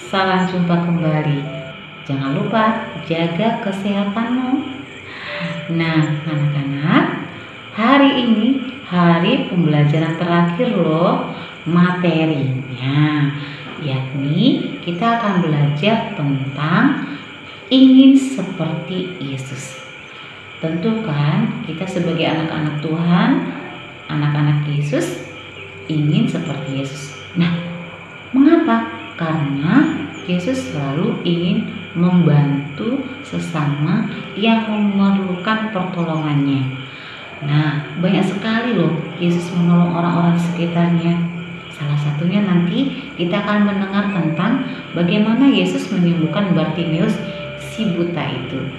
salam jumpa kembali. Jangan lupa jaga kesehatanmu. Nah, anak-anak, hari ini hari pembelajaran terakhir loh materinya, yakni kita akan belajar tentang ingin seperti Yesus. Tentu kan kita sebagai anak-anak Tuhan, anak-anak Yesus ingin seperti Yesus. Nah, mengapa? Karena Yesus selalu ingin membantu sesama yang memerlukan pertolongannya. Nah, banyak sekali loh Yesus menolong orang-orang di sekitarnya. Salah satunya nanti kita akan mendengar tentang bagaimana Yesus menyembuhkan Bartimeus si buta itu.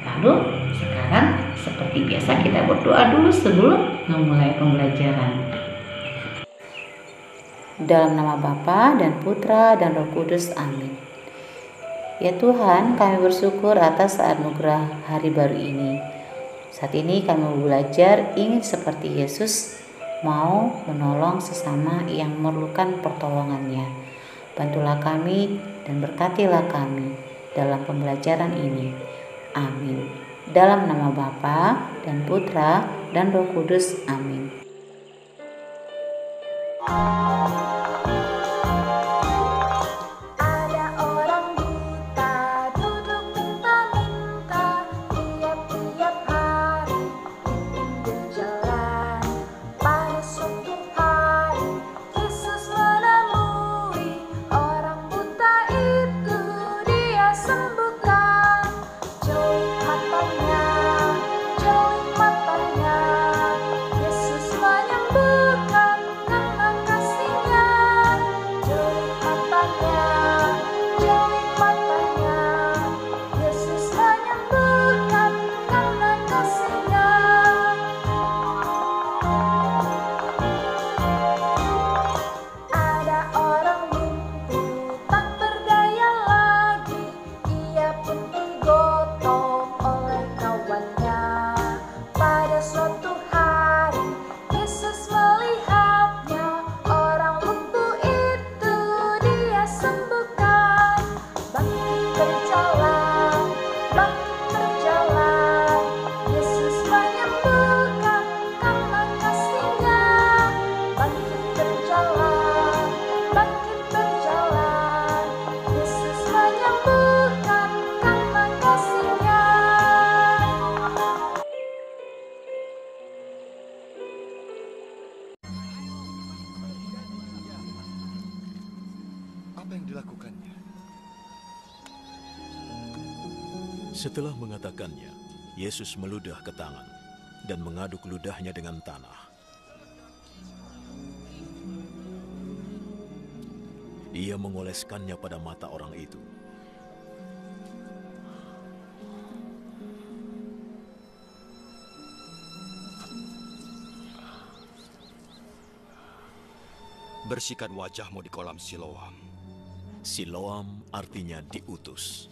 Lalu sekarang seperti biasa kita berdoa dulu sebelum memulai pembelajaran. Dalam nama Bapa dan Putra dan Roh Kudus, amin. Ya Tuhan, kami bersyukur atas anugerah hari baru ini. Saat ini kami belajar ingin seperti Yesus, mau menolong sesama yang memerlukan pertolongannya. Bantulah kami dan berkatilah kami dalam pembelajaran ini. Amin. Dalam nama Bapa dan Putra dan Roh Kudus, amin. Setelah mengatakannya, Yesus meludah ke tangan dan mengaduk ludahnya dengan tanah. Ia mengoleskannya pada mata orang itu. Bersihkan wajahmu di kolam Siloam. Siloam artinya diutus.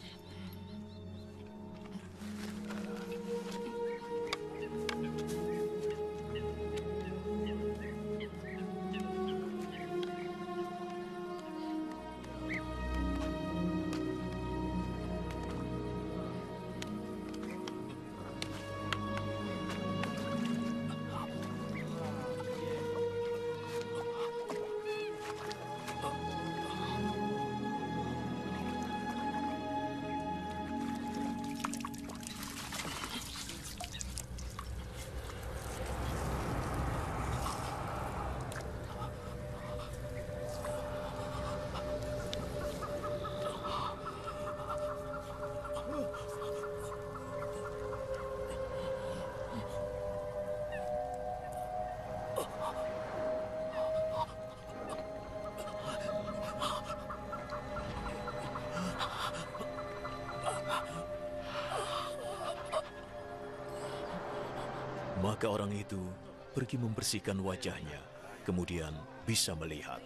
Maka orang itu pergi membersihkan wajahnya, kemudian bisa melihat.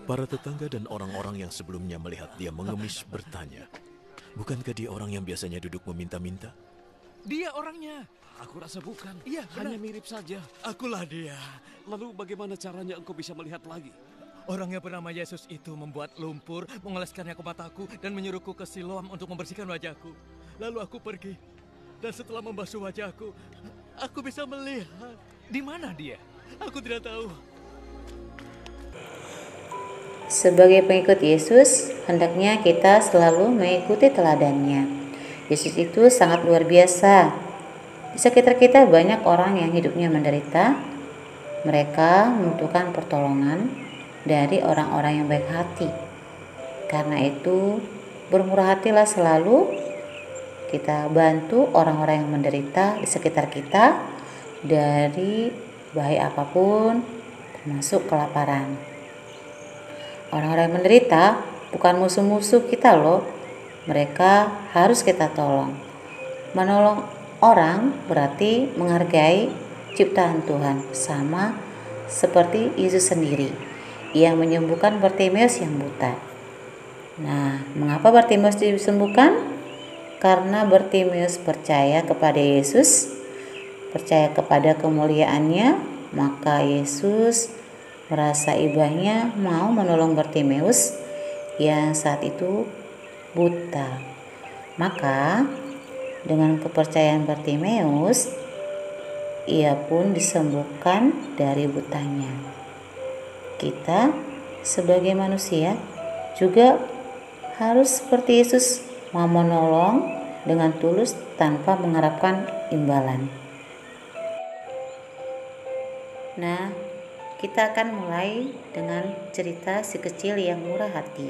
Para tetangga dan orang-orang yang sebelumnya melihat dia mengemis bertanya, "Bukankah dia orang yang biasanya duduk meminta-minta?" Dia orangnya. Aku rasa bukan. Iya, hanya mirip saja. Akulah dia. Lalu bagaimana caranya engkau bisa melihat lagi? Orang yang bernama Yesus itu membuat lumpur, mengoleskannya ke mataku, dan menyuruhku ke Siloam untuk membersihkan wajahku. Lalu aku pergi, dan setelah membasuh wajahku, aku bisa melihat. Di mana dia? Aku tidak tahu. Sebagai pengikut Yesus, hendaknya kita selalu mengikuti teladannya. Yesus itu sangat luar biasa. Di sekitar kita banyak orang yang hidupnya menderita. Mereka membutuhkan pertolongan dari orang-orang yang baik hati. Karena itu, bermurah hatilah selalu. Kita bantu orang-orang yang menderita di sekitar kita dari bahaya apapun, termasuk kelaparan. Orang-orang yang menderita bukan musuh-musuh kita loh. Mereka harus kita tolong. Menolong orang berarti menghargai ciptaan Tuhan, sama seperti Yesus sendiri yang menyembuhkan Bartimeus yang buta. Nah, mengapa Bartimeus disembuhkan? Karena Bartimeus percaya kepada Yesus, percaya kepada kemuliaannya, maka Yesus merasa ibahnya mau menolong Bartimeus yang saat itu buta. Maka dengan kepercayaan Bartimeus, ia pun disembuhkan dari butanya. Kita sebagai manusia juga harus seperti Yesus, mau menolong dengan tulus tanpa mengharapkan imbalan. Nah, kita akan mulai dengan cerita si kecil yang murah hati.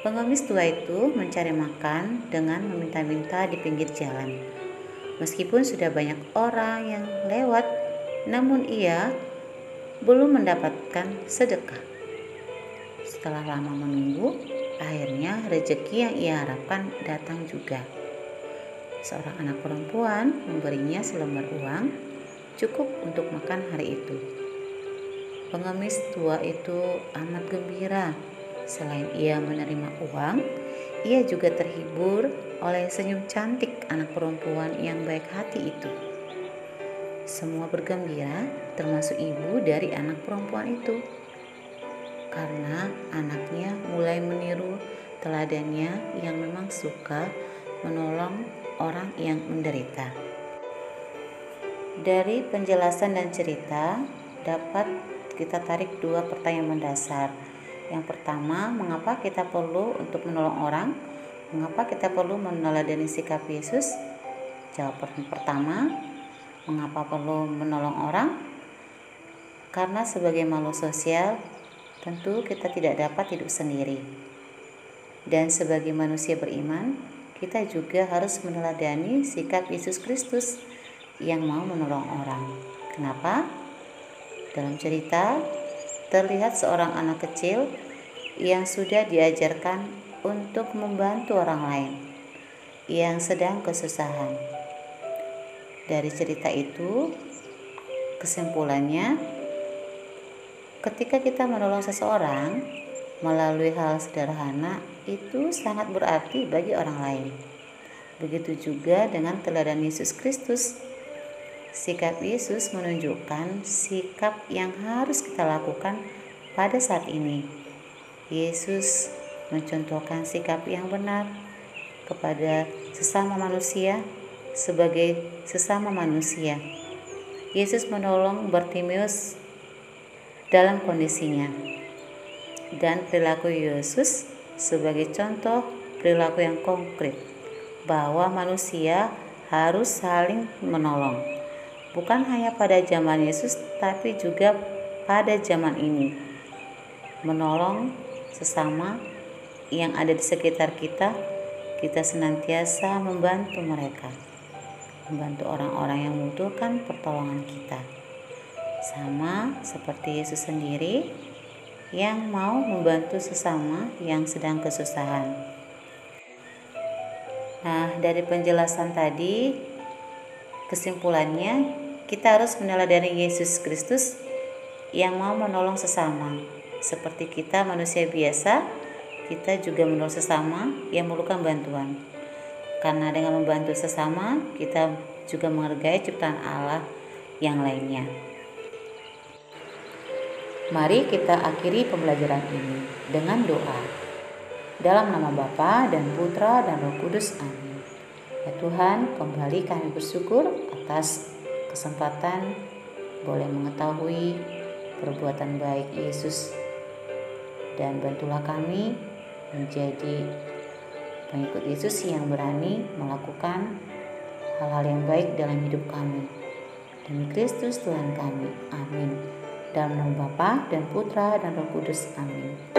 Pengemis tua itu mencari makan dengan meminta-minta di pinggir jalan. Meskipun sudah banyak orang yang lewat, namun ia belum mendapatkan sedekah. Setelah lama menunggu, akhirnya rezeki yang ia harapkan datang juga. Seorang anak perempuan memberinya selembar uang cukup untuk makan hari itu. Pengemis tua itu amat gembira. Selain ia menerima uang, ia juga terhibur oleh senyum cantik anak perempuan yang baik hati itu. Semua bergembira, termasuk ibu dari anak perempuan itu, karena anaknya mulai meniru teladannya yang memang suka menolong orang yang menderita. Dari penjelasan dan cerita dapat kita tarik dua pertanyaan mendasar. Yang pertama, mengapa kita perlu untuk menolong orang? Mengapa kita perlu meneladani sikap Yesus? Jawaban pertama, mengapa perlu menolong orang? Karena sebagai makhluk sosial, tentu kita tidak dapat hidup sendiri. Dan sebagai manusia beriman, kita juga harus meneladani sikap Yesus Kristus yang mau menolong orang. Kenapa? Dalam cerita, terlihat seorang anak kecil yang sudah diajarkan untuk membantu orang lain yang sedang kesusahan. Dari cerita itu, kesimpulannya, ketika kita menolong seseorang melalui hal sederhana, itu sangat berarti bagi orang lain. Begitu juga dengan teladan Yesus Kristus. Sikap Yesus menunjukkan sikap yang harus kita lakukan pada saat ini. Yesus mencontohkan sikap yang benar kepada sesama manusia sebagai sesama manusia. Yesus menolong Bartimeus dalam kondisinya, dan perilaku Yesus sebagai contoh perilaku yang konkret bahwa manusia harus saling menolong, bukan hanya pada zaman Yesus tapi juga pada zaman ini. Menolong sesama yang ada di sekitar kita, kita senantiasa membantu mereka, membantu orang-orang yang membutuhkan pertolongan kita, sama seperti Yesus sendiri yang mau membantu sesama yang sedang kesusahan. Nah, dari penjelasan tadi, kesimpulannya kita harus meneladani Yesus Kristus yang mau menolong sesama. Seperti kita manusia biasa, kita juga menolong sesama yang memerlukan bantuan. Karena dengan membantu sesama, kita juga menghargai ciptaan Allah yang lainnya. Mari kita akhiri pembelajaran ini dengan doa. Dalam nama Bapa dan Putra dan Roh Kudus, amin. Ya Tuhan, kembali kami bersyukur atas kesempatan boleh mengetahui perbuatan baik Yesus, dan bantulah kami menjadi pengikut Yesus yang berani melakukan hal-hal yang baik dalam hidup kami. Demi Kristus Tuhan kami, amin. Dalam nama Bapa dan Putra dan Roh Kudus, amin.